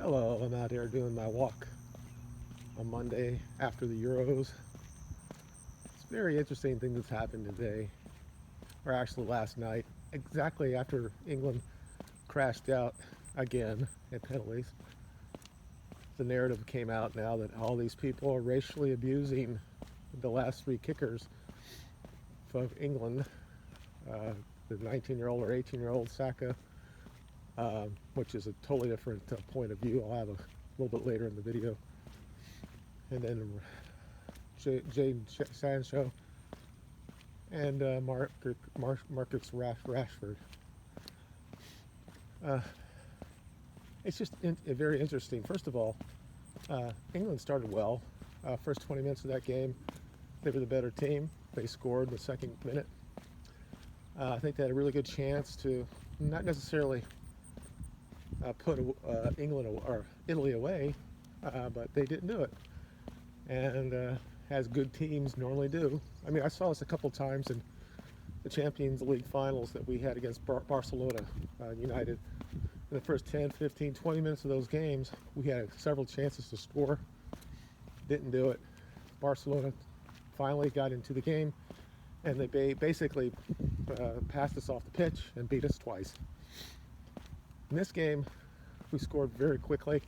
Hello, I'm out here doing my walk on Monday after the Euros. It's a very interesting thing that's happened today, or actually last night, exactly after England crashed out again at penalties. The narrative came out now that all these people are racially abusing the last three kickers of England, the 19-year-old or 18-year-old Saka, which is a totally different point of view. I'll have a little bit later in the video. And then Jadon Sancho and Marcus Rashford. It's just very interesting. First of all, England started well. First 20 minutes of that game, they were the better team. They scored the second minute. I think they had a really good chance to not necessarily put England or Italy away, but they didn't do it. And as good teams normally do. I mean, I saw this a couple times in the Champions League finals that we had against Barcelona United. In the first 10, 15, 20 minutes of those games, we had several chances to score. Didn't do it. Barcelona finally got into the game, and they basically passed us off the pitch and beat us twice. In this game, we scored very quickly.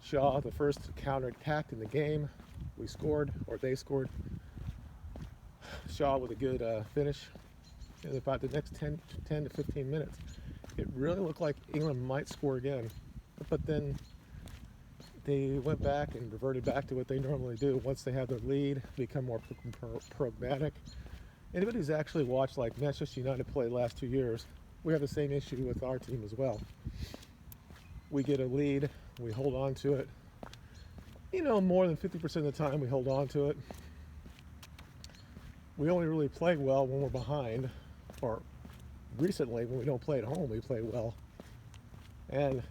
Shaw, the first counter-attack in the game, we scored, or they scored. Shaw with a good finish. In about the next 10 to 15 minutes, it really looked like England might score again. But then they went back and reverted back to what they normally do. Once they have the lead, become more pragmatic. Anybody who's actually watched like Manchester United play the last 2 years, we have the same issue with our team as well. We get a lead, we hold on to it. You know, more than 50% of the time we hold on to it. We only really play well when we're behind, or recently when we don't play at home, we play well. And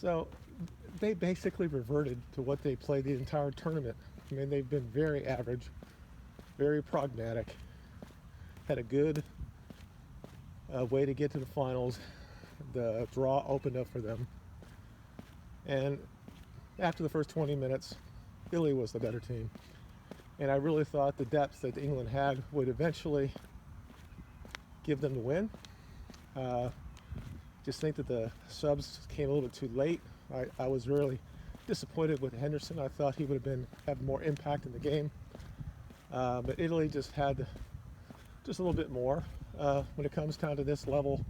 so they basically reverted to what they played the entire tournament. I mean, they've been very average, very pragmatic, had a good way to get to the finals. The draw opened up for them. And after the first 20 minutes, Italy was the better team. And I really thought the depth that England had would eventually give them the win. Just think that the subs came a little bit too late. I was really disappointed with Henderson. I thought he would have more impact in the game. But Italy just had just a little bit more. When it comes down to this level,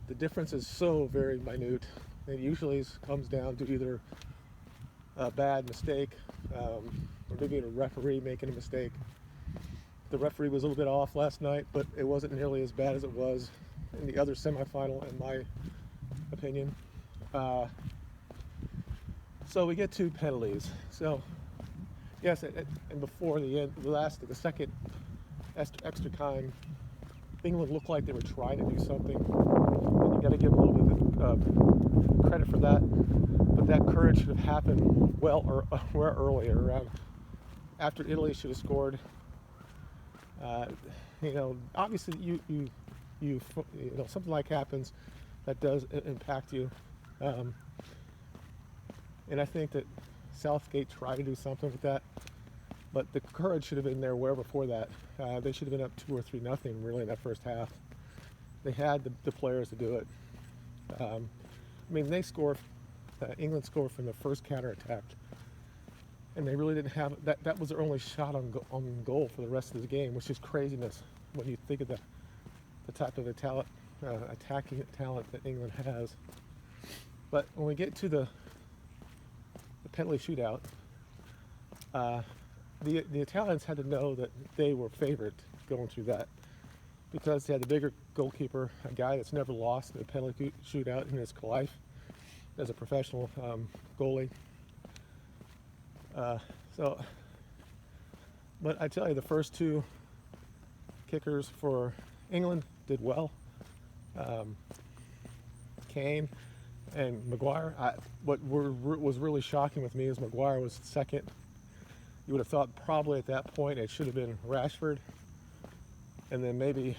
the difference is so very minute. It usually comes down to either a bad mistake or maybe a referee making a mistake. The referee was a little bit off last night, but it wasn't nearly as bad as it was in the other semifinal, in my opinion. So we get two penalties. So yes, and before the end, the second extra time, England looked like they were trying to do something. And you got to give them a little bit of credit for that. But that courage should have happened well earlier, around after Italy should have scored. You know, obviously, you know, something like happens that does impact you. And I think that Southgate tried to do something with that, but the courage should have been there where before that. They should have been up 2 or 3-0 really in that first half. They had the players to do it. I mean, England scored from the first counterattack, and they really didn't have that. That was their only shot on goal for the rest of the game, which is craziness when you think of the type of attacking talent that England has. But when we get to the penalty shootout, the Italians had to know that they were favored going through that, because they had the bigger goalkeeper, a guy that's never lost in a penalty shootout in his life as a professional goalie. But I tell you, the first two kickers for England did well. Kane and Maguire. What was really shocking with me is Maguire was second. You would have thought probably at that point it should have been Rashford, and then maybe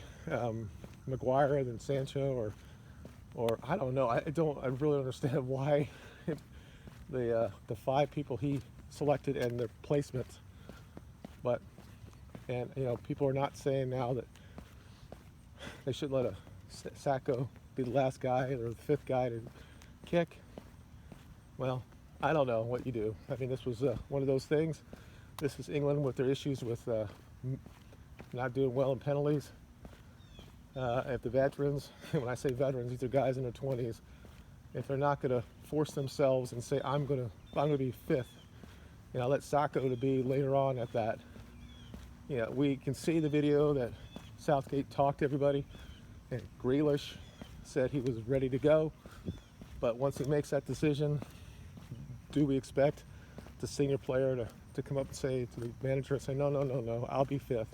Maguire, then Sancho, or or I don't know. I really understand why the 5 people he selected and their placements. But and people are not saying now that they should let a Sacco be the last guy or the 5th guy to kick. Well, I don't know what you do. I mean, this was one of those things. This is England with their issues with not doing well in penalties. If the veterans, when I say veterans, these are guys in their 20s, if they're not going to force themselves and say, I'm going to be 5th, let Sacco to be later on at that. We can see the video that Southgate talked to everybody, and Grealish said he was ready to go. But once he makes that decision, do we expect the senior player to come up and say to the manager and say, no, I'll be 5th?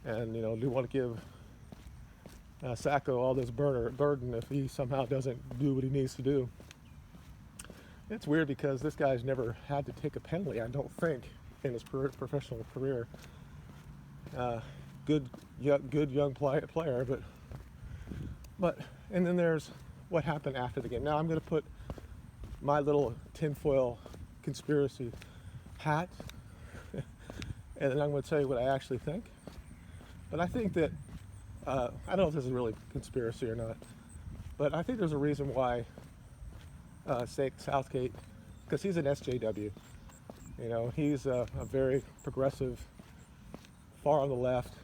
And, do you want to give Sacco all this burden if he somehow doesn't do what he needs to do? It's weird because this guy's never had to take a penalty, I don't think, in his professional career. Good young player, but and then there's what happened after the game. Now I'm going to put my little tinfoil conspiracy hat, and then I'm going to tell you what I actually think. But I think that I don't know if this is really conspiracy or not, but I think there's a reason why Southgate, because he's an SJW. He's a very progressive, far on the left,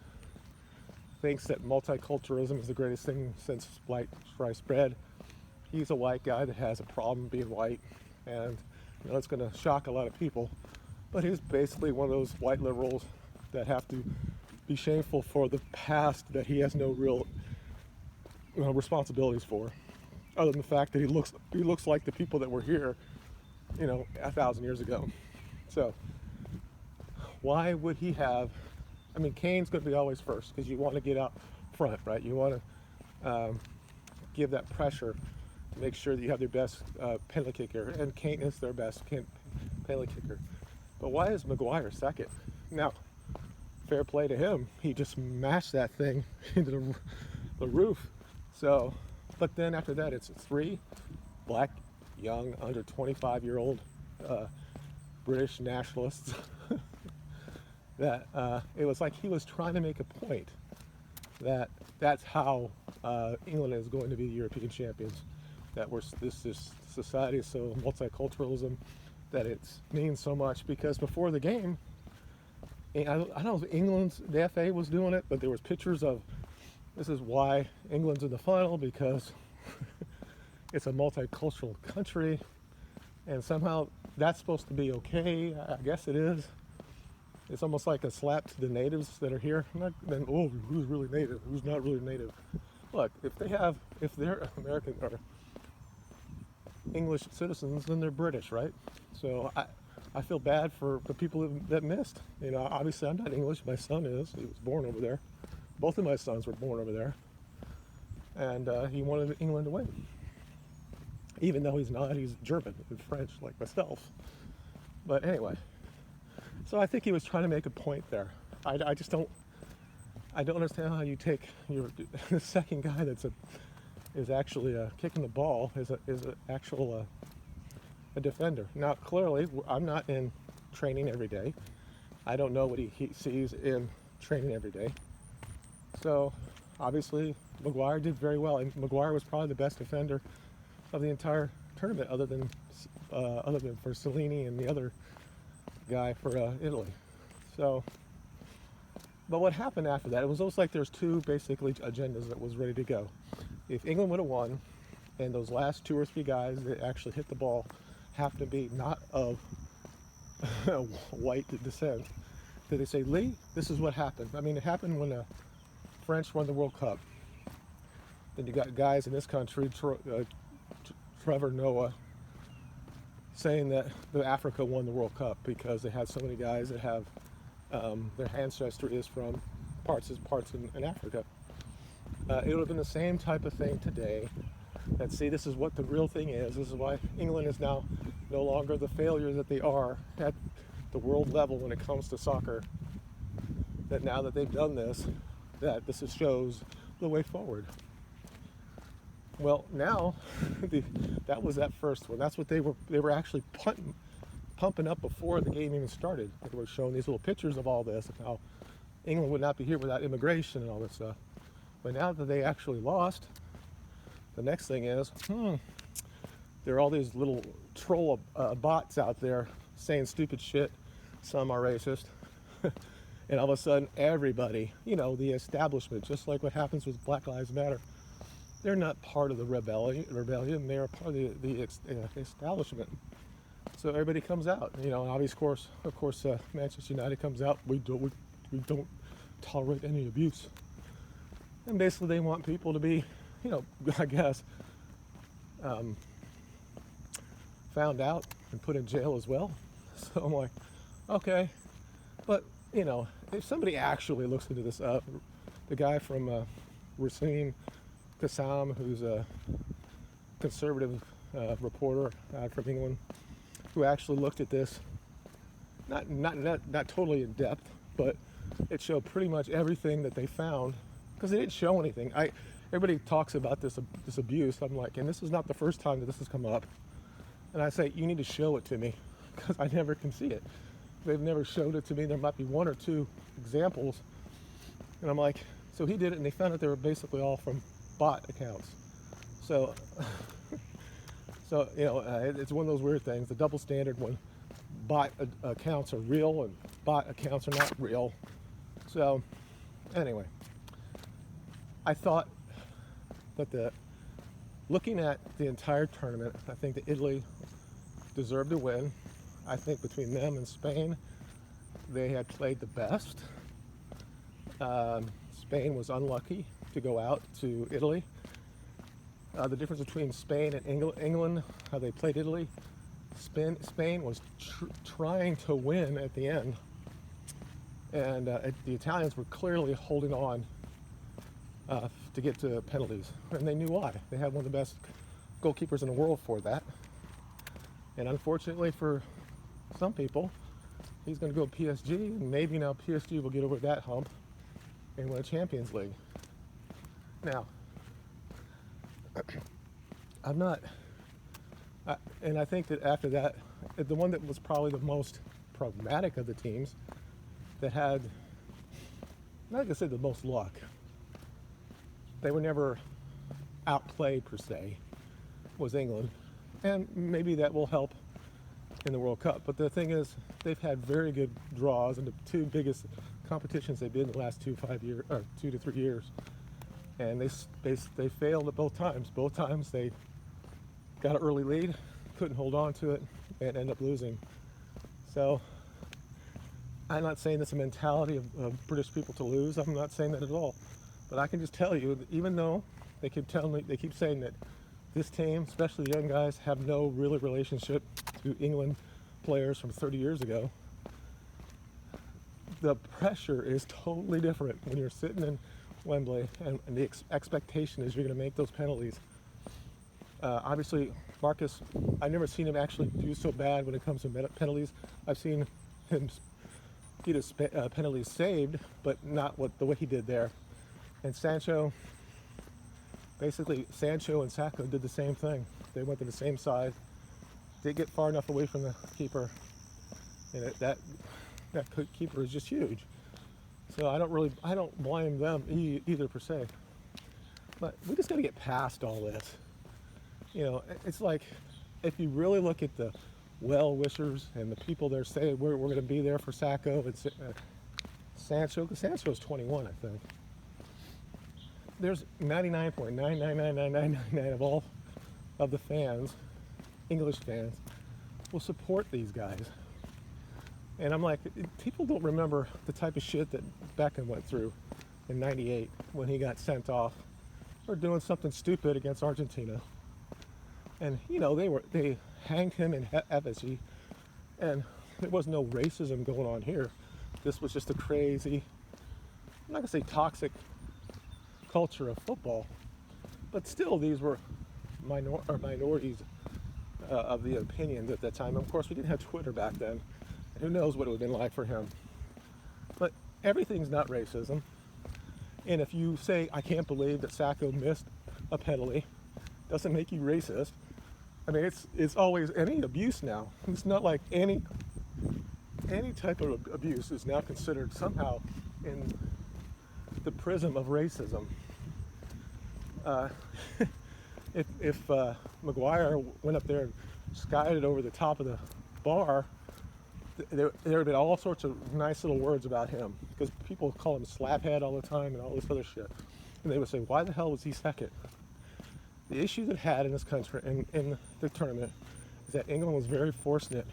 thinks that multiculturalism is the greatest thing since sliced bread. He's a white guy that has a problem being white, and it's going to shock a lot of people. But he's basically one of those white liberals that have to be shameful for the past that he has no real responsibilities for, other than the fact that he looks like the people that were here, 1,000 years ago. So why would he have? I mean, Kane's going to be always first because you want to get out front, right? You want to give that pressure to make sure that you have their best penalty kicker, and Kane is their best penalty kicker. But why is Maguire second? Now, fair play to him. He just smashed that thing into the roof. So, but then after that, it's 3 black, young, under 25-year-old British nationalists that it was like he was trying to make a point that that's how England is going to be European champions. That this society is so multiculturalism that it means so much. Because before the game, I don't know if the FA was doing it, but there was pictures of this is why England's in the final, because it's a multicultural country, and somehow that's supposed to be okay. I guess it is. It's almost like a slap to the natives that are here. Who's really native? Who's not really native? Look, if they're American or English citizens, then they're British, right? So I feel bad for the people that missed. Obviously I'm not English. My son is. He was born over there. Both of my sons were born over there, and he wanted England to win, even though he's not. He's German and French like myself. But anyway. So I think he was trying to make a point there. I don't understand how you take the second guy is actually kicking the ball is an actual a defender. Now clearly I'm not in training every day. I don't know what he sees in training every day. So obviously Maguire did very well, and Maguire was probably the best defender of the entire tournament, other than for Cellini and the other guy for Italy. So, but what happened after that? It was almost like there's 2 basically agendas that was ready to go. If England would have won, and those last 2 or 3 guys that actually hit the ball happened to be not of white descent, did they say, Lee, this is what happened? I mean, it happened when the French won the World Cup. Then you got guys in this country, Trevor Noah, saying that Africa won the World Cup because they had so many guys that have their ancestry is from parts in Africa. It would have been the same type of thing today. And see, this is what the real thing is. This is why England is now no longer the failure that they are at the world level when it comes to soccer. That now that they've done this, that this shows the way forward. Well, now that was that first one. That's what they were actually pumping up before the game even started. They were showing these little pictures of all this and how England would not be here without immigration and all this stuff. But now that they actually lost, the next thing is, there are all these little troll bots out there saying stupid shit. Some are racist. And all of a sudden, everybody, the establishment, just like what happens with Black Lives Matter, they're not part of the rebellion. They're part of the establishment. So everybody comes out, and obviously, of course, Manchester United comes out. We don't tolerate any abuse, and basically they want people to be, I guess, found out and put in jail as well. So I'm like, okay, but if somebody actually looks into this, the guy from Rasim Kassam, who's a conservative reporter from England, who actually looked at this, not totally in depth, but it showed pretty much everything that they found, because they didn't show anything. Everybody talks about this abuse. I'm like, and this is not the first time that this has come up. And I say, you need to show it to me, because I never can see it. They've never showed it to me. There might be one or two examples. And I'm like, so he did it, and they found out they were basically all from bot accounts. So, it's one of those weird things, the double standard when bot accounts are real and bot accounts are not real. So, anyway, I thought that looking at the entire tournament, I think that Italy deserved to win. I think between them and Spain, they had played the best. Spain was unlucky to go out to Italy. The difference between Spain and England, how they played Italy, Spain was trying to win at the end, and the Italians were clearly holding on to get to penalties, and they knew why. They had one of the best goalkeepers in the world for that, and unfortunately for some people, he's going to go PSG, and maybe now PSG will get over that hump and win a Champions League. Now, and I think that after that, the one that was probably the most pragmatic of the teams that had, not going to say the most luck, they were never outplayed per se, was England. And maybe that will help in the World Cup. But the thing is, they've had very good draws in the two biggest competitions they've been in the last 2 to 3 years. And they failed at both times. Both times they got an early lead, couldn't hold on to it, and ended up losing. So I'm not saying it's a mentality of British people to lose. I'm not saying that at all. But I can just tell you that even though they keep saying that this team, especially young guys, have no real relationship to England players from 30 years ago, the pressure is totally different when you're sitting in Wembley and the expectation is you're going to make those penalties. Obviously, Marcus, I've never seen him actually do so bad when it comes to penalties. I've seen him get his penalties saved, but not the way he did there. And Sancho and Sacco did the same thing. They went to the same side. They get far enough away from the keeper, and that keeper is just huge. So I don't blame them either per se. But we just got to get past all this. It's like, if you really look at the well-wishers and the people there saying we're going to be there for Sacco and Sancho, because Sancho's 21, I think. There's 99.9999999 of all of the fans, English fans, will support these guys. And I'm like, people don't remember the type of shit that Beckham went through in '98 when he got sent off for doing something stupid against Argentina. And they hanged him in effigy, and there was no racism going on here. This was just a crazy, I'm not gonna say toxic culture of football, but still these were minorities of the opinions at that time. Of course, we didn't have Twitter back then. Who knows what it would have been like for him. But everything's not racism. And if you say, I can't believe that Sacco missed a penalty, doesn't make you racist. I mean, it's always any abuse now. It's not like any type of abuse is now considered somehow in the prism of racism. If McGuire went up there and skied it over the top of the bar, there would have been all sorts of nice little words about him, because people call him slaphead all the time and all this other shit. And they would say, why the hell was he second? The issue that had in this country, in the tournament, is that England was very force-knit.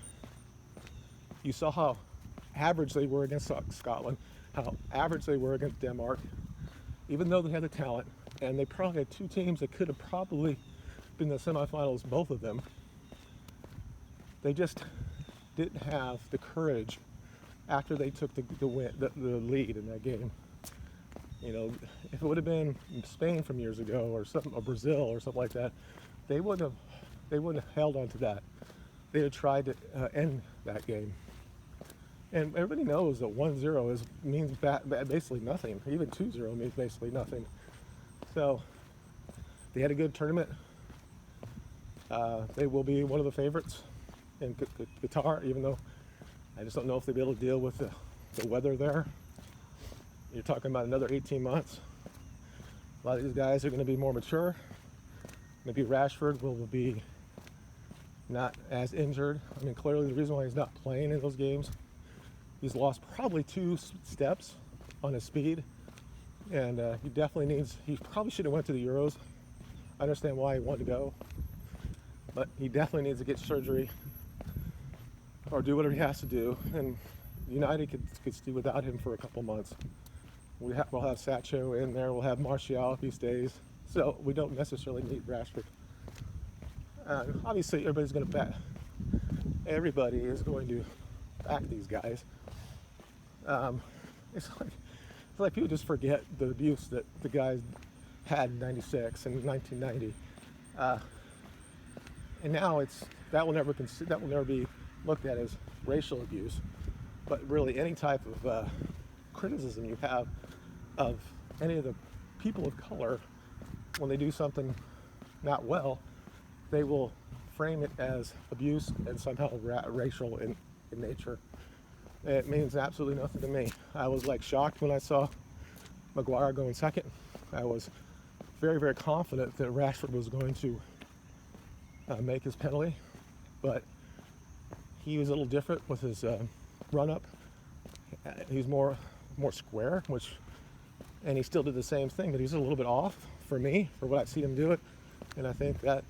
You saw how average they were against Scotland, how average they were against Denmark, even though they had the talent. And they probably had two teams that could have probably been the semifinals, both of them. They just didn't have the courage after they took the lead in that game. You know, if it would have been Spain from years ago or Brazil or something like that, they wouldn't have held on to that. They had tried to end that game. And everybody knows that 1-0 means basically nothing. Even 2-0 means basically nothing. So they had a good tournament. They will be one of the favorites in Qatar, even though I just don't know if they'll be able to deal with the weather there. You're talking about another 18 months. A lot of these guys are going to be more mature. Maybe Rashford will be not as injured. I mean, clearly the reason why he's not playing in those games, he's lost probably 2 steps on his speed. And he probably should have went to the Euros. I understand why he wanted to go. But he definitely needs to get surgery or do whatever he has to do. And United could stay without him for a couple months. We'll have Sancho in there. We'll have Martial if he stays. So we don't necessarily need Rashford. Obviously, everybody is going to back these guys. It's like people just forget the abuse that the guys had in '96 and 1990, and now that will never be looked at as racial abuse, but really any type of criticism you have of any of the people of color when they do something not well, they will frame it as abuse and somehow racial in nature. It means absolutely nothing to me. I was shocked when I saw McGuire going second. I was very, very confident that Rashford was going to make his penalty, but he was a little different with his run-up. He's more square, and he still did the same thing, but he's a little bit off for me, for what I've seen him do it, and I think that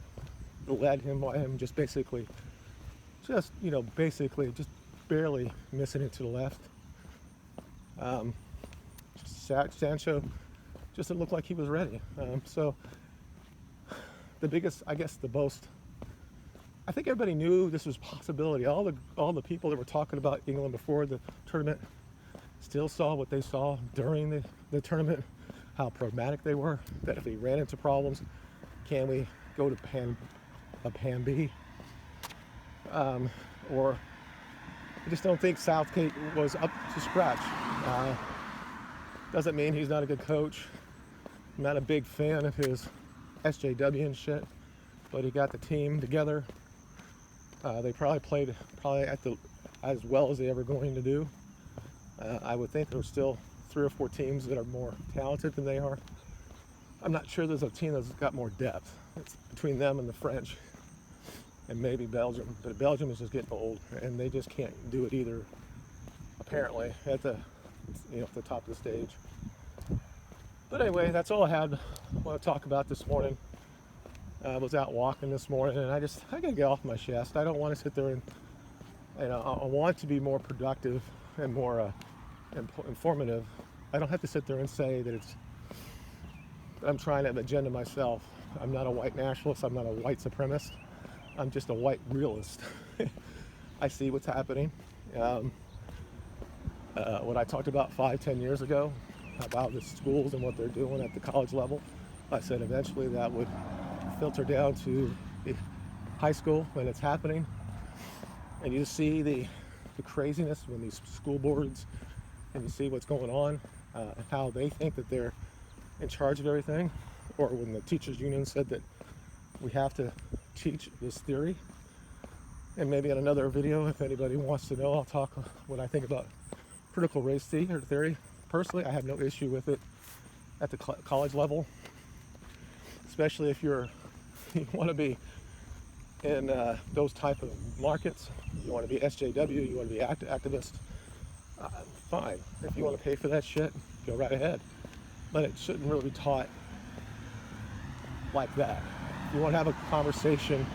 led him just barely missing it to the left. Sancho just didn't look like he was ready. So the biggest, I guess, the boast. I think everybody knew this was a possibility. All the people that were talking about England before the tournament still saw what they saw during the tournament, how pragmatic they were, that if we ran into problems, can we go to plan B? Or I just don't think Southgate was up to scratch. Doesn't mean he's not a good coach. I'm not a big fan of his SJW and shit, but he got the team together. They probably played as well as they ever going to do. I would think there's still 3 or 4 teams that are more talented than they are. I'm not sure there's a team that's got more depth. It's between them and the French, and maybe Belgium. But Belgium is just getting old, and they just can't do it either. Apparently, at the top of the stage. But anyway, that's all I had. Want to talk about this morning. I was out walking this morning, and I gotta get off my chest. I don't want to sit there and I want to be more productive and more informative. I don't have to sit there and say that I'm trying to have an agenda myself. I'm not a white nationalist. I'm not a white supremacist. I'm just a white realist. I see what's happening. What I talked about 5-10 years ago about the schools and what they're doing at the college level, I said eventually that would filter down to the high school when it's happening. And you see the craziness when these school boards, and you see what's going on, how they think that they're in charge of everything. Or when the teachers union said that We have to teach this theory. And maybe in another video, if anybody wants to know, I'll talk what I think about critical race theory. Personally, I have no issue with it at the college level, especially if you want to be in those type of markets. You want to be SJW, you want to be activist, fine. If you want to pay for that shit, go right ahead. But it shouldn't really be taught like that. You want to have a conversation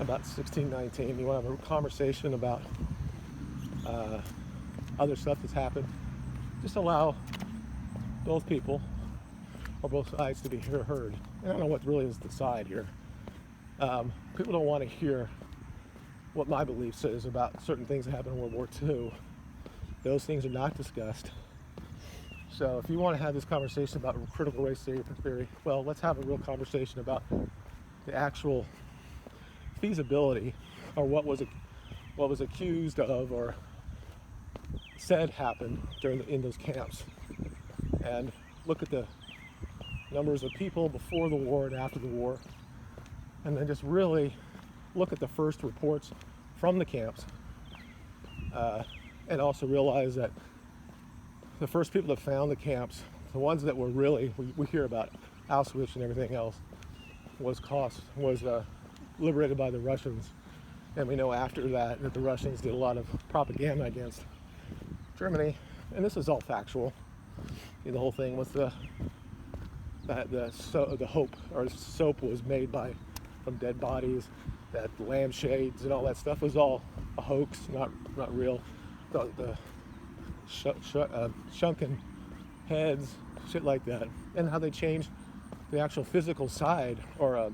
about 1619, you want to have a conversation about other stuff that's happened. Just allow both people or both sides to be heard. And I don't know what really is the side here. People don't want to hear what my beliefs is about certain things that happened in World War II. Those things are not discussed. So if you want to have this conversation about critical race theory, well, let's have a real conversation about the actual feasibility, or what was accused of or said happened in those camps, and look at the numbers of people before the war and after the war, and then just really look at the first reports from the camps, and also realize that the first people that found the camps, the ones that were really, we hear about Auschwitz and everything else, was liberated by the Russians. And we know after that the Russians did a lot of propaganda against Germany, and this is all factual. The whole thing with the hope or soap was made from dead bodies, that lampshades and all that stuff was all a hoax, not real. The shrunken heads, shit like that, and how they changed the actual physical side or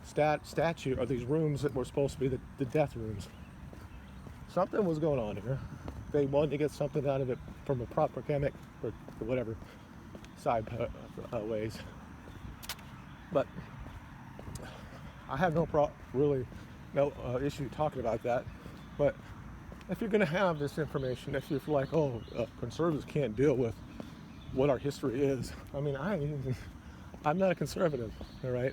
statue of these rooms that were supposed to be the death rooms. Something was going on here. They wanted to get something out of it from a propaganda or whatever side ways. But I have no issue talking about that. But if you're going to have this information, if you're like, conservatives can't deal with what our history is. I mean, I'm not a conservative, all right?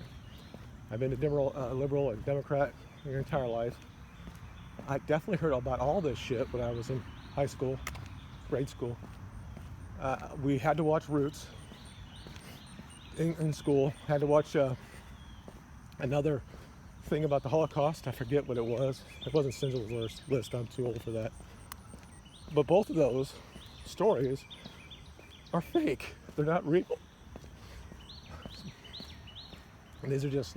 I've been a liberal and Democrat your entire life. I definitely heard about all this shit when I was in high school, grade school. We had to watch Roots in school. Had to watch another thing about the Holocaust. I forget what it was. It wasn't Schindler's List. I'm too old for that. But both of those stories are fake. They're not real. And these are just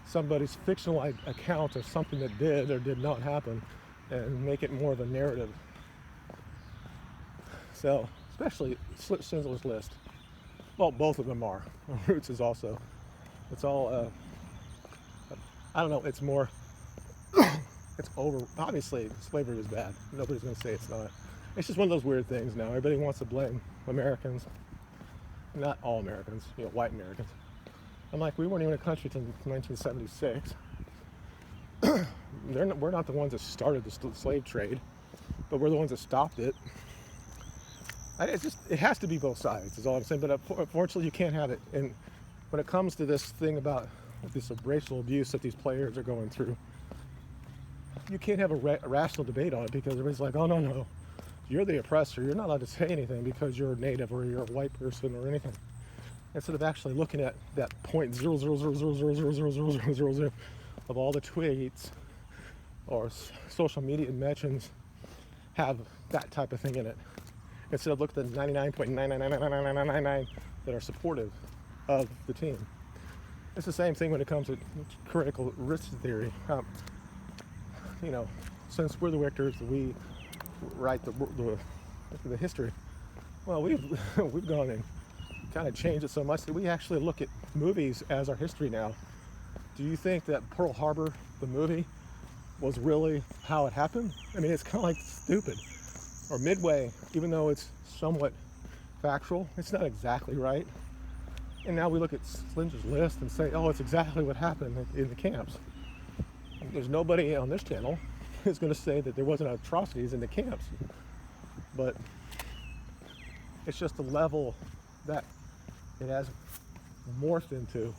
somebody's fictional account of something that did or did not happen, and make it more of a narrative. So, especially Schindler's List. Well, both of them are. Roots is also. It's all, I don't know, it's more, it's over. Obviously, slavery was bad. Nobody's going to say it's not. It's just one of those weird things now. Everybody wants to blame Americans. Not all Americans, white Americans. I'm like, we weren't even a country until 1976. We're not the ones that started the slave trade, but we're the ones that stopped it. It has to be both sides, is all I'm saying. But unfortunately, you can't have it. And when it comes to this thing about this racial abuse that these players are going through, you can't have a rational debate on it, because everybody's like, oh, no, you're the oppressor. You're not allowed to say anything because you're a native or you're a white person or anything. Instead of actually looking at that 0.00000000000 of all the tweets or social media mentions have that type of thing in it. Instead of looking at the 99.9999999 that are supportive of the team. It's the same thing when it comes to critical risk theory. Since we're the victors, we write the history. Well, we've gone and kind of changed it so much that we actually look at movies as our history now. Do you think that Pearl Harbor, the movie, was really how it happened? I mean, it's kind of like stupid. Or Midway, even though it's somewhat factual, it's not exactly right. And now we look at Schindler's List and say, oh, it's exactly what happened in the camps. There's nobody on this channel who's going to say that there wasn't atrocities in the camps. But it's just the level that it has morphed into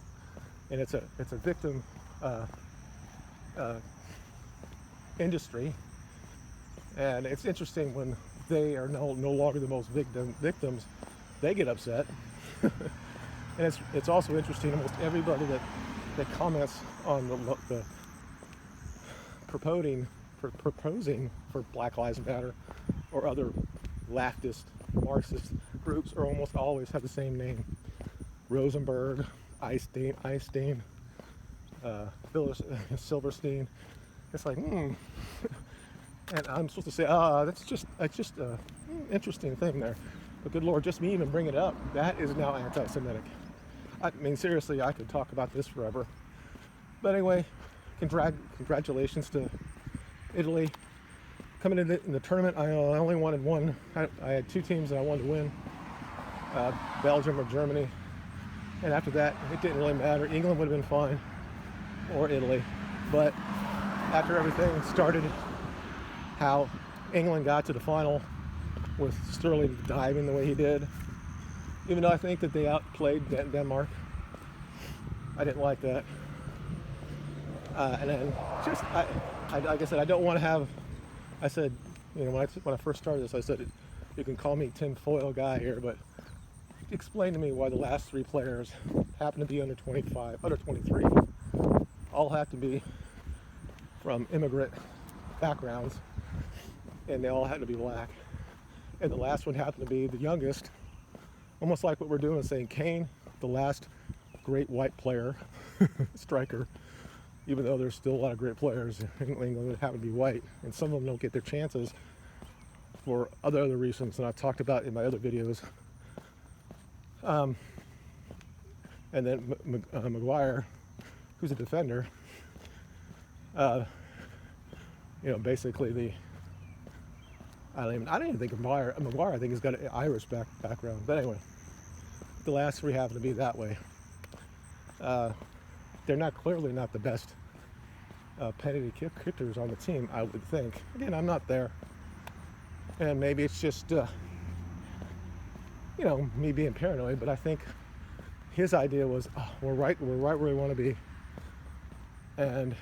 and it's a victim uh, industry, and it's interesting when they are no longer the most victims, they get upset. And it's also interesting, almost everybody that comments on the proposing for Black Lives Matter or other leftist Marxist groups are almost always have the same name: Rosenberg, Einstein, Silverstein. It's like, and I'm supposed to say, that's just a interesting thing there. But good Lord, just me even bring it up, that is now anti-Semitic. I mean, seriously, I could talk about this forever. But anyway, congratulations to Italy. Coming in the tournament, I only wanted one. I had two teams that I wanted to win, Belgium or Germany. And after that, it didn't really matter. England would have been fine, or Italy. But after everything started, how England got to the final with Sterling diving the way he did, even though I think that they outplayed Denmark, I didn't like that. And then just, like I said, I don't want to have, I said, when I first started this, I said, you can call me tinfoil guy here, but explain to me why the last three players happen to be under 25, under 23, all have to be from immigrant backgrounds, and they all had to be black. And the last one happened to be the youngest, almost like what we're doing, saying Kane, the last great white player, striker, even though there's still a lot of great players in England that happen to be white, and some of them don't get their chances for other reasons that I've talked about in my other videos. And then Maguire, who's a defender, basically I don't even think Maguire, I think, has got an Irish background. But anyway, the last three happen to be that way. They're clearly not the best penalty kickers on the team, I would think. Again, I'm not there, and maybe it's just me being paranoid. But I think his idea was, we're right where we want to be, and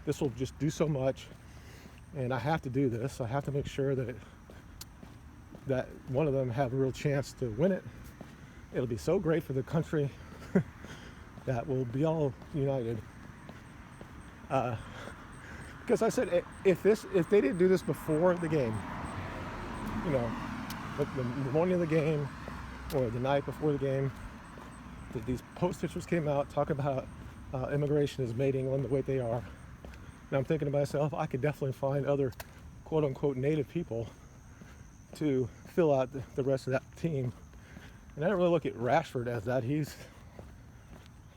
this will just do so much, and I have to do this. I have to make sure that one of them have a real chance to win it. It'll be so great for the country that we'll be all united. Because I said, if they didn't do this before the game, the morning of the game or the night before the game, that these post pictures came out talking about how immigration has made England the way they are. And I'm thinking to myself, I could definitely find other quote-unquote native people to fill out the rest of that team. And I don't really look at Rashford as that. He's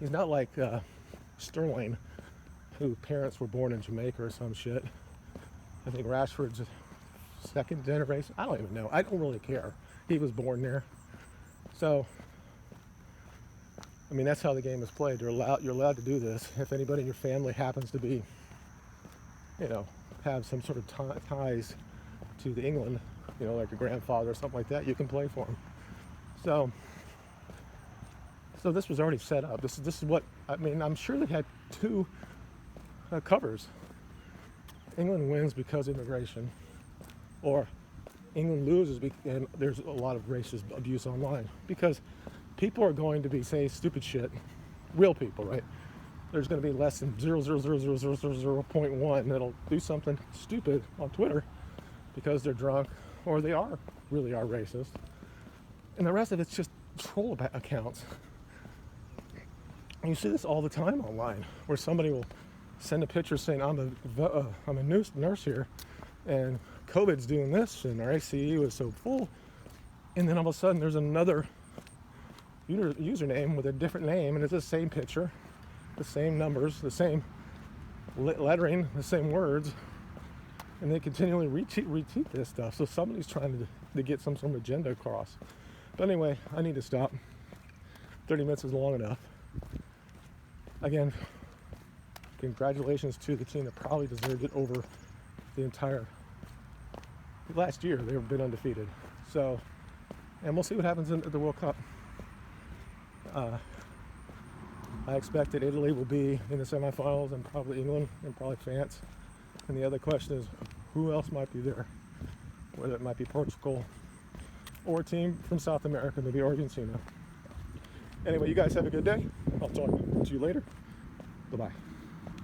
not like Sterling, whose parents were born in Jamaica or some shit. I think Rashford's second generation. I don't even know. I don't really care. He was born there. So, I mean, that's how the game is played. You're allowed to do this. If anybody in your family happens to be, have some sort of ties to the England, like a grandfather or something like that, you can play for him. So this was already set up. This is what, I mean, I'm sure they had two covers. England wins because of immigration, or England loses and there's a lot of racist abuse online, because people are going to be saying stupid shit. Real people, right? There's going to be less than 0.1 that'll do something stupid on Twitter because they're drunk or they really are racist. And the rest of it's just troll accounts. And you see this all the time online, where somebody will send a picture saying, I'm a nurse here, and COVID's doing this, and our ICU is so full. And then all of a sudden there's another username with a different name, and it's the same picture, the same numbers, the same lettering, the same words, and they continually retweet this stuff. So somebody's trying to get some sort of agenda across. But anyway, I need to stop. 30 minutes is long enough. Again, congratulations to the team that probably deserved it over the entire last year. They've been undefeated. So, and we'll see what happens at the World Cup. I expect that Italy will be in the semifinals, and probably England, and probably France. And the other question is, who else might be there? Whether it might be Portugal or a team from South America, maybe Argentina. Anyway, you guys have a good day. I'll talk to you later. Bye-bye.